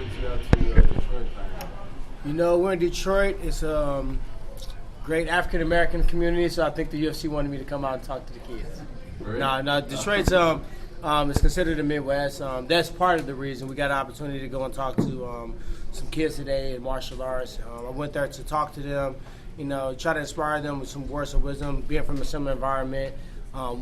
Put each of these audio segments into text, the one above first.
brings you out to Detroit? You know, we're in Detroit. It's a great African American community, so I think the UFC wanted me to come out and talk to the kids. Really? No, Detroit's it's considered the Midwest. That's part of the reason we got an opportunity to go and talk to some kids today in martial arts. I went there to talk to them, you know, try to inspire them with some words of wisdom, being from a similar environment.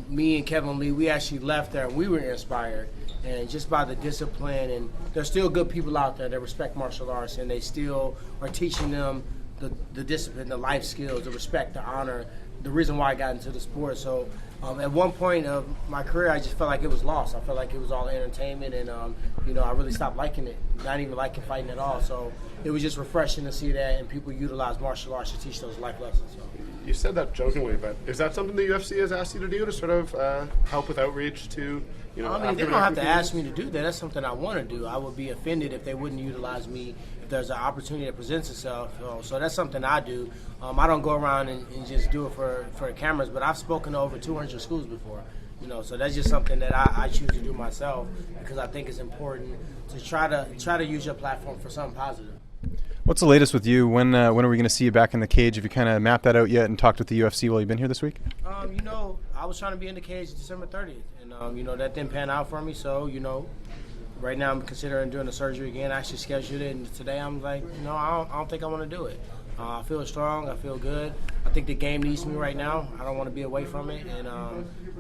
Me and Kevin Lee, we actually left there and we were inspired, and just by the discipline, and there's still good people out there that respect martial arts, and they still are teaching them the discipline, the life skills, the respect, the honor, the reason why I got into the sport. So at one point of my career, I just felt like it was lost. I felt like it was all entertainment, and you know, I really stopped liking it, not even liking fighting at all. So it was just refreshing to see that, and people utilize martial arts to teach those life lessons. So. You said that jokingly, but is that something the UFC has asked you to do to sort of help with outreach to, you know? I mean, they don't have to ask me to do that. That's something I want to do. I would be offended if they wouldn't utilize me if there's an opportunity that presents itself. So that's something I do. I don't go around and just do it for the cameras, but I've spoken to over 200 schools before. You know, so that's just something that I choose to do myself because I think it's important to try to use your platform for something positive. What's the latest with you? When are we going to see you back in the cage? Have you kind of mapped that out yet and talked with the UFC while you've been here this week? You know, I was trying to be in the cage December 30th, and you know, that didn't pan out for me. So, you know, right now I'm considering doing the surgery again. I actually scheduled it, and today I'm like, you know, I don't think I want to do it. I feel strong. I feel good. I think the game needs me right now. I don't want to be away from it, and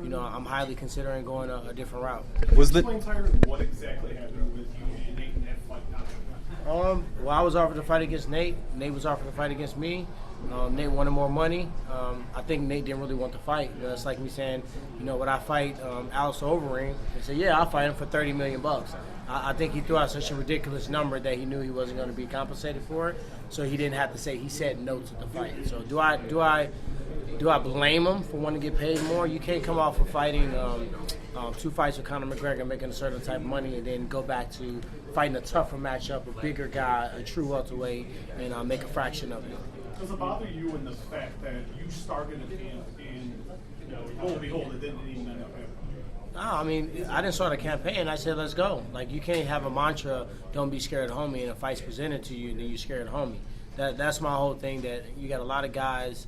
you know, I'm highly considering going a different route. Explain, Tyron, what exactly happened with you and Nate in that fight? Well, I was offered to fight against Nate. Nate was offered to fight against me. Nate wanted more money. I think Nate didn't really want to fight. You know, it's like me saying, you know, would I fight Alex Overeem? He said, yeah, I'll fight him for $30 million. I think he threw out such a ridiculous number that he knew he wasn't going to be compensated for it, so he didn't have to say he said no to the fight. So do I blame him for wanting to get paid more? You can't come off of fighting 2 fights with Conor McGregor, making a certain type of money, and then go back to fighting a tougher matchup, a bigger guy, a true welterweight, and make a fraction of it. Does it bother you in the fact that you started a camp and, you know, lo and behold, it didn't even end up happening? No, I mean, I didn't start a campaign. I said, let's go. Like, you can't have a mantra, don't be scared of homie, and a fight's presented to you, and then you're scared of homie. That's my whole thing, that you got a lot of guys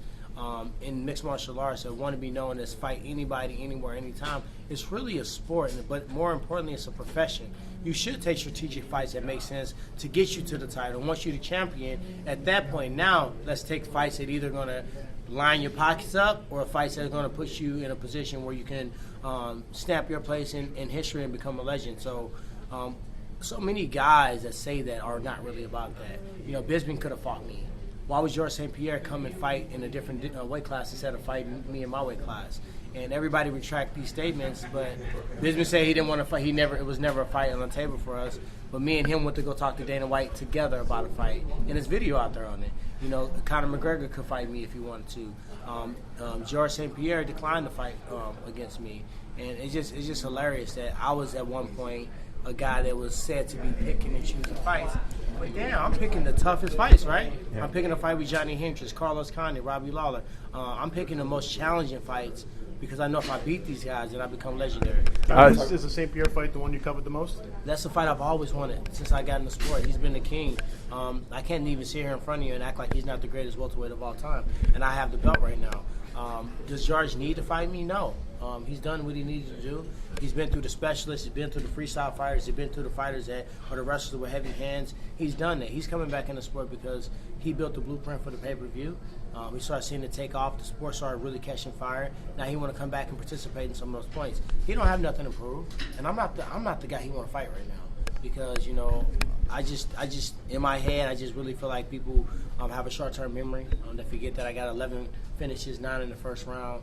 in mixed martial arts that want to be known as fight anybody, anywhere, anytime. It's really a sport, but more importantly, it's a profession. You should take strategic fights that make sense to get you to the title. Once you're the champion, at that point, now let's take fights that either going to line your pockets up or fights that are going to put you in a position where you can snap your place in history and become a legend. So many guys that say that are not really about that. You know, Bisping could have fought me. Why would Georges St. Pierre come and fight in a different weight class instead of fighting me in my weight class? And everybody retract these statements, but Bisping said he didn't want to fight. It was never a fight on the table for us. But me and him went to go talk to Dana White together about a fight, and there's video out there on it. You know, Conor McGregor could fight me if he wanted to. Georges St. Pierre declined to fight against me, and it's just hilarious that I was at one point a guy that was said to be picking and choosing fights. But damn, I'm picking the toughest fights, right? Yeah. I'm picking a fight with Johnny Hendricks, Carlos Condit, Robbie Lawler. I'm picking the most challenging fights because I know if I beat these guys, then I become legendary. Is the St. Pierre fight the one you covered the most? That's the fight I've always wanted since I got in the sport. He's been the king. I can't even sit here in front of you and act like he's not the greatest welterweight of all time. And I have the belt right now. Does George need to fight me? No. He's done what he needed to do. He's been through the specialists. He's been through the freestyle fighters. He's been through the fighters that are the wrestlers with heavy hands. He's done that. He's coming back in the sport because he built the blueprint for the pay-per-view. We started seeing it take off. The sport started really catching fire. Now he want to come back and participate in some of those points. He don't have nothing to prove, and I'm not the guy he want to fight right now because, you know, I just in my head I just really feel like people have a short-term memory. They forget that I got 11 finishes, 9 in the first round.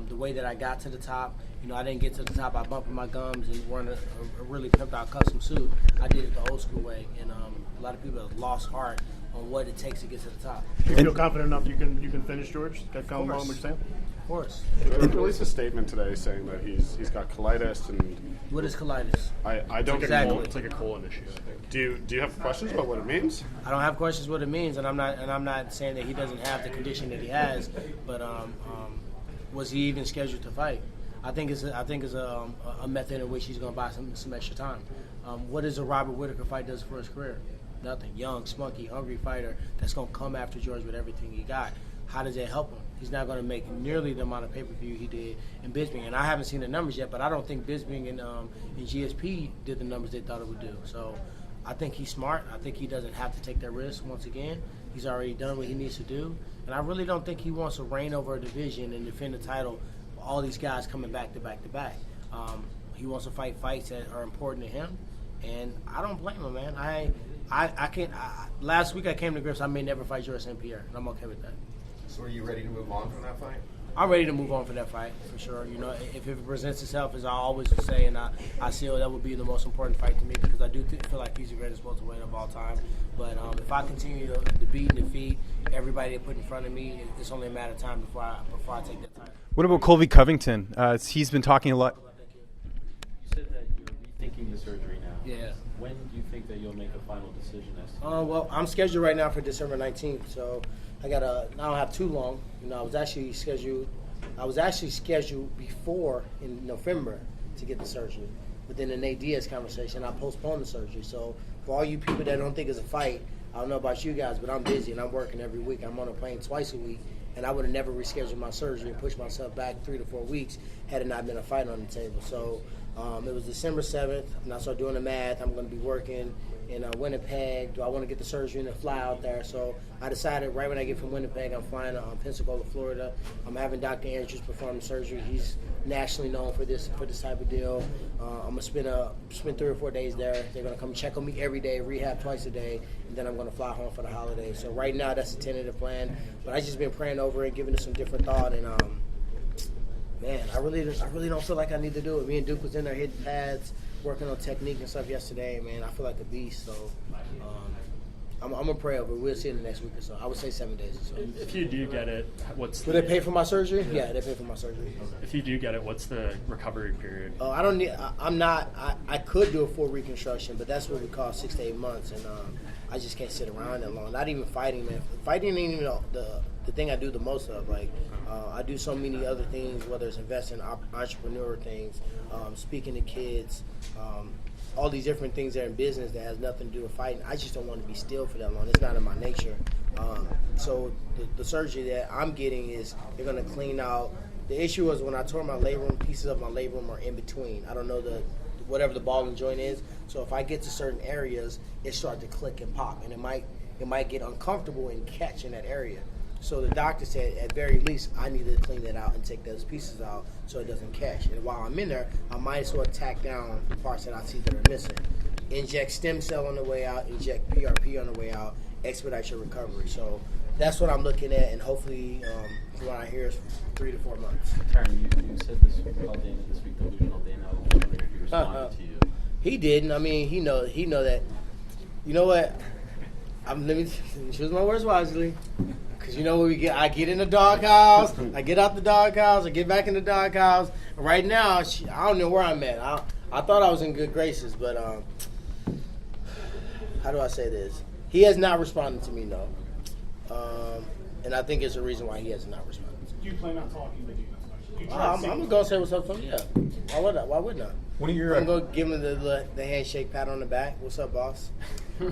The way that I got to the top, you know, I didn't get to the top by bumping my gums and wearing a really pimped out custom suit. I did it the old school way, and a lot of people have lost heart on what it takes to get to the top. You feel confident enough you can finish, George? That come along with Sam? Of course. He released a statement today saying that he's got colitis and. What is colitis? I don't exactly. It's like a colon issue, I think. Do you have questions about what it means? I don't have questions what it means, and I'm not saying that he doesn't have the condition that he has, but was he even scheduled to fight? I think it's a method in which he's going to buy some extra time. What does a Robert Whittaker fight does for his career? Nothing. Young, spunky, hungry fighter that's going to come after George with everything he got. How does that help him? He's not going to make nearly the amount of pay-per-view he did in Bisping. And I haven't seen the numbers yet, but I don't think Bisping and GSP did the numbers they thought it would do. So I think he's smart. I think he doesn't have to take that risk once again. He's already done what he needs to do. And I really don't think he wants to reign over a division and defend the title with all these guys coming back to back to back. He wants to fight fights that are important to him. And I don't blame him, man. I can't. Last week I came to grips. I may never fight George St. Pierre, and I'm okay with that. So are you ready to move on from that fight? I'm ready to move on from that fight for sure. You know, if it presents itself, as I always say, and I feel that would be the most important fight to me because I do feel like he's the greatest welterweight of all time. But if I continue to beat and defeat everybody they put in front of me, it's only a matter of time before I take that title. What about Colby Covington? He's been talking a lot. You said that you're rethinking the surgery now. Yeah. When do you think that you'll make a final decision as to Well, I'm scheduled right now for December 19th, so I don't have too long. You know, I was actually scheduled before in November to get the surgery. But then the Nate Diaz conversation, I postponed the surgery. So for all you people that don't think it's a fight, I don't know about you guys, but I'm busy and I'm working every week. I'm on a plane twice a week, and I would have never rescheduled my surgery and pushed myself back 3 to 4 weeks had it not been a fight on the table. So it was December 7th, and I started doing the math. I'm going to be working in Winnipeg. Do I want to get the surgery and fly out there? So I decided right when I get from Winnipeg, I'm flying to Pensacola, Florida. I'm having Dr. Andrews perform the surgery. He's nationally known for this type of deal. I'm gonna spend 3 or 4 days there. They're gonna come check on me every day, rehab twice a day, and then I'm gonna fly home for the holidays. So right now, that's the tentative plan. But I just been praying over it, giving it some different thought, and man, I really don't feel like I need to do it. Me and Duke was in there hitting pads, working on technique and stuff yesterday. Man, I feel like a beast. So I'm gonna pray over it. We'll see in the next week or so. I would say 7 days or so. If you do get it, Will they pay for my surgery? Yeah, they pay for my surgery. If you do get it, what's the recovery period? I don't need. I could do a full reconstruction, but that's what we call 6 to 8 months, and I just can't sit around that long. Not even fighting, man. Fighting ain't even the thing I do the most of. Like I do so many other things, whether it's investing, entrepreneur things, speaking to kids, all these different things that are in business that has nothing to do with fighting. I just don't want to be still for that long. It's not in my nature. So the surgery that I'm getting is they're going to clean out. The issue was when I tore my labrum, pieces of my labrum are in between. I don't know whatever the ball and joint is. So if I get to certain areas, it starts to click and pop, and it might get uncomfortable and catch in that area. So the doctor said, at very least, I need to clean that out and take those pieces out so it doesn't catch. And while I'm in there, I might as well tack down the parts that I see that are missing. Inject stem cell on the way out, inject PRP on the way out, expedite your recovery. So that's what I'm looking at, and hopefully, from what I hear, is 3 to 4 months. Tyron, you said this called Dana this week, delusional Dana. I was wondering if he responded to you. He didn't. I mean, he know that. You know what? Let me choose my words wisely. Because you know what I get in the doghouse, I get out the doghouse, I get back in the doghouse. Right now, I don't know where I'm at. I thought I was in good graces, but how do I say this? He has not responded to me, no. And I think it's a reason why he has not responded. Do you plan on talking to Dana? I'm going to go say what's up to him, yeah. Why wouldn't I? I'm going to give him the handshake, pat on the back. What's up, boss?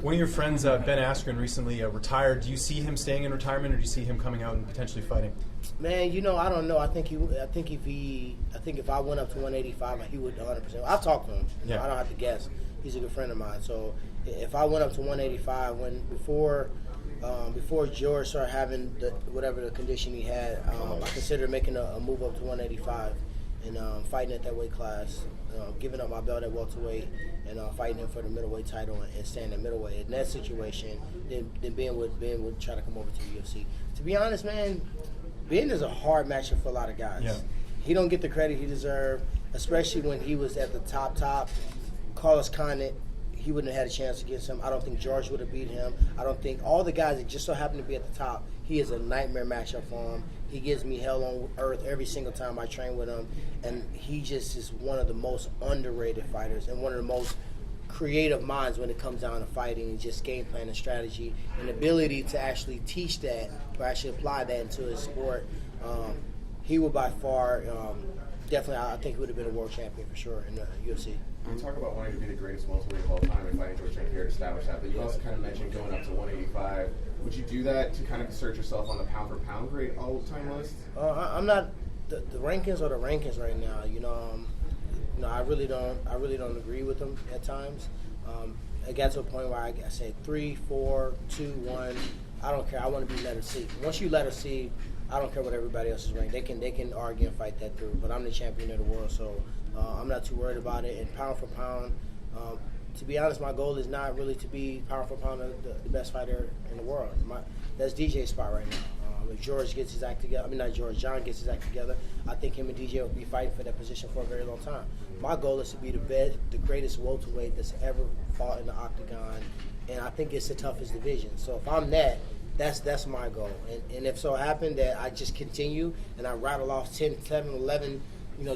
One of your friends, Ben Askren, recently retired. Do you see him staying in retirement, or do you see him coming out and potentially fighting? Man, I don't know. I think if I went up to 185, he would 100%. I've talked to him. Yeah. I don't have to guess. He's a good friend of mine. So if I went up to 185, before George started having whatever the condition he had, I considered making a move up to 185 and fighting at that weight class, giving up my belt at welterweight and fighting him for the middleweight title and staying at middleweight. In that situation, then Ben would try to come over to the UFC. To be honest, man, Ben is a hard matchup for a lot of guys. Yeah. He don't get the credit he deserves, especially when he was at the top. Carlos Condit, he wouldn't have had a chance against him. I don't think George would have beat him. I don't think all the guys that just so happen to be at the top, he is a nightmare matchup for him. He gives me hell on earth every single time I train with him. And he just is one of the most underrated fighters and one of the most creative minds when it comes down to fighting and just game plan and strategy and ability to actually teach that or actually apply that into his sport. He will by far definitely, I think he would have been a world champion for sure in the UFC. You talk about wanting to be the greatest welterweight of all time and fighting George St. Pierre to establish that, but you also kind of mentioned going up to 185. Would you do that to kind of assert yourself on the pound-for-pound great all-time list? I'm not. The rankings are the rankings right now. I really don't agree with them at times. I got to a point where I say 3, 4, 2, 1. I don't care. I want to be letter C. Once you letter C, I don't care what everybody else is ranked. They can argue and fight that through. But I'm the champion of the world, so I'm not too worried about it. And pound for pound, to be honest, my goal is not really to be pound for pound the best fighter in the world. That's DJ's spot right now. If George gets his act together, John gets his act together, I think him and DJ will be fighting for that position for a very long time. My goal is to be the greatest welterweight that's ever fought in the octagon, and I think it's the toughest division. So if I'm that's my goal. And if so happen that I just continue and I rattle off 10, 7, 11,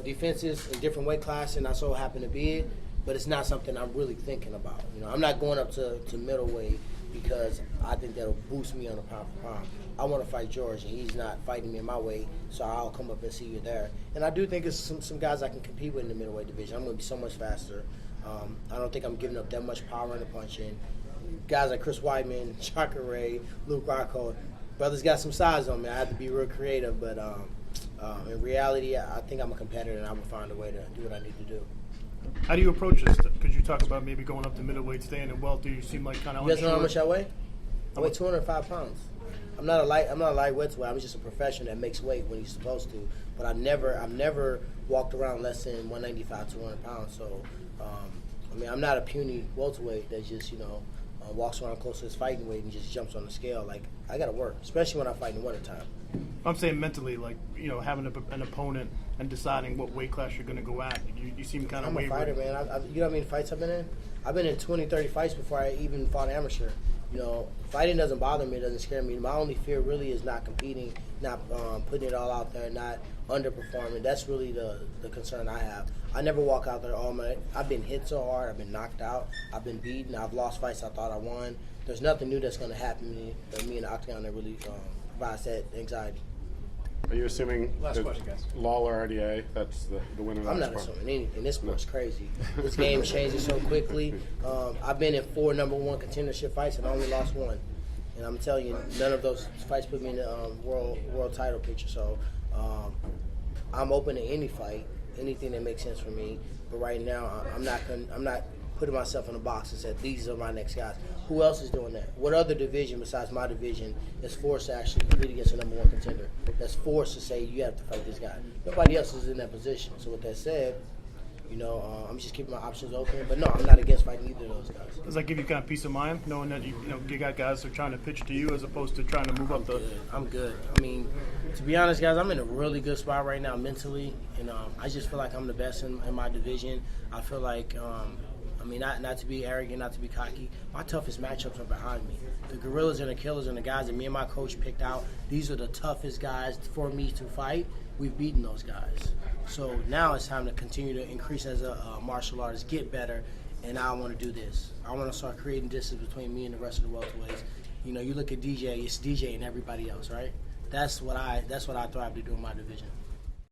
defenses in different weight classes, and I so happen to be it, but it's not something I'm really thinking about. I'm not going up to middleweight because I think that'll boost me on the pound for pound. I want to fight George, and he's not fighting me in my weight, so I'll come up and see you there. And I do think there's some guys I can compete with in the middleweight division. I'm going to be so much faster. I don't think I'm giving up that much power in the punching. Guys like Chris Weidman, Jacare, Luke Rockhold, brothers got some size on me. I have to be real creative, but in reality, I think I'm a competitor, and I will find a way to do what I need to do. How do you approach this? Because you talk about maybe going up to middleweight, staying in welter. You seem like kind of. You guys know how much I weigh? I weigh 205 pounds. I'm not a lightweight. I'm just a professional that makes weight when he's supposed to. But I've never walked around less than 195, 200 pounds. So, I'm not a puny welterweight that just walks around close to his fighting weight and just jumps on the scale. Like, I got to work, especially when I fight in the wintertime. I'm saying mentally, like, having an opponent and deciding what weight class you're going to go at. You seem kind of I'm a fighter, man. You know how many fights I've been in? I've been in 20, 30 fights before I even fought amateur. Fighting doesn't bother me. It doesn't scare me. My only fear really is not competing, not putting it all out there, not underperforming. That's really the concern I have. I never walk out there I've been hit so hard. I've been knocked out. I've been beaten. I've lost fights I thought I won. There's nothing new that's going to happen to me in the octagon that really provides that anxiety. Are you assuming Last that question, guys. Law or RDA, that's the winner of that I'm not sport? assuming anything. This sport's crazy. This game changes so quickly. I've been in 4 number 1 contendership fights and I only lost 1. And I'm telling you, none of those fights put me in the world title picture. So I'm open to any fight, anything that makes sense for me. But right now, I'm not putting myself in a box and said these are my next guys. Who else is doing that? What other division besides my division is forced to actually compete against a number 1 contender? That's forced to say you have to fight this guy. Nobody else is in that position. So with that said, I'm just keeping my options open. But no, I'm not against fighting either of those guys. Does that give you kind of peace of mind, knowing that you got guys who are trying to pitch to you as opposed to trying to move up the? I'm good. I mean, to be honest, guys, I'm in a really good spot right now mentally, and I just feel like I'm the best in my division. I feel like, not to be arrogant, not to be cocky, my toughest matchups are behind me. The gorillas and the killers and the guys that me and my coach picked out, these are the toughest guys for me to fight. We've beaten those guys. So now it's time to continue to increase as a martial artist, get better, and I want to do this. I want to start creating distance between me and the rest of the welterweights. You look at DJ, it's DJ and everybody else, right? That's what I thrive to do in my division.